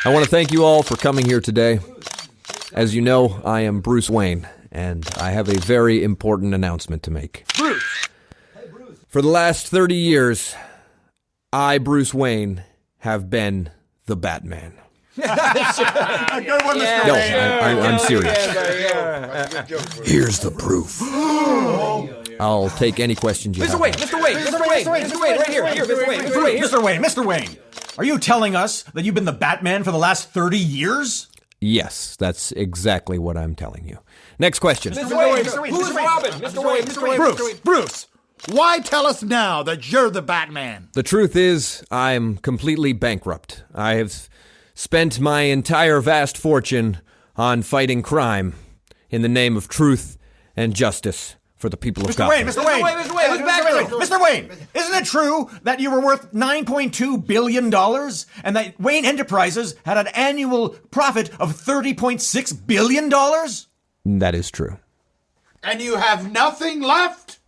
I want to thank you all for coming here today. As you know, I am Bruce Wayne, and I have a very important announcement to make. Bruce! For the last 30 years, I, Bruce Wayne, have been the Batman. Good one, Mr. No, Wayne. I'm serious. Here's the proof. I'll take any questions you have. Mr. Wayne, right here, Mr. Wayne, are you telling us that you've been the Batman for the last 30 years? Yes, that's exactly what I'm telling you. Next question. Mr. Wayne, who's Robin? Mr. Wayne, Bruce, why tell us now that you're the Batman? The truth is, I'm completely bankrupt. I have spent my entire vast fortune on fighting crime in the name of truth and justice for the people of Gotham. Mr. Wayne, isn't it true that you were worth $9.2 billion and that Wayne Enterprises had an annual profit of $30.6 billion? That is true. And you have nothing left?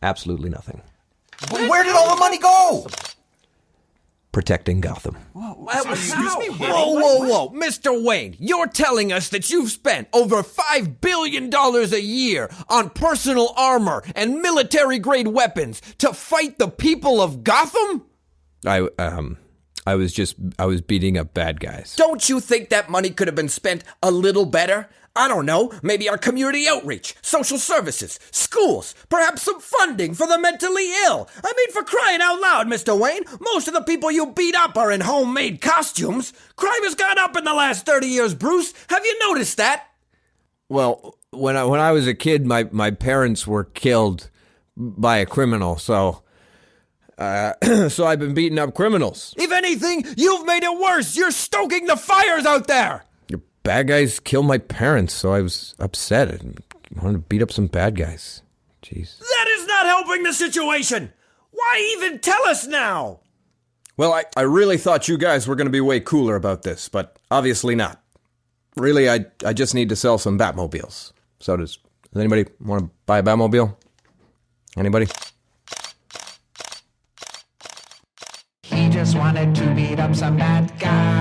Absolutely nothing. But where did all the money go? Protecting Gotham. Excuse me? Whoa. Mr. Wayne, you're telling us that you've spent over $5 billion a year on personal armor and military-grade weapons to fight the people of Gotham? I was beating up bad guys. Don't you think that money could have been spent a little better? I don't know, maybe on community outreach, social services, schools, perhaps some funding for the mentally ill. I mean, for crying out loud, Mr. Wayne, most of the people you beat up are in homemade costumes. Crime has gone up in the last 30 years, Bruce. Have you noticed that? Well, when I was a kid, my parents were killed by a criminal, so I've been beating up criminals. If anything, you've made it worse. You're stoking the fires out there. Bad guys killed my parents, so I was upset and wanted to beat up some bad guys. Jeez. That is not helping the situation. Why even tell us now? Well, I really thought you guys were going to be way cooler about this, but obviously not. Really, I just need to sell some Batmobiles. So does anybody want to buy a Batmobile? Anybody? He just wanted to beat up some bad guy.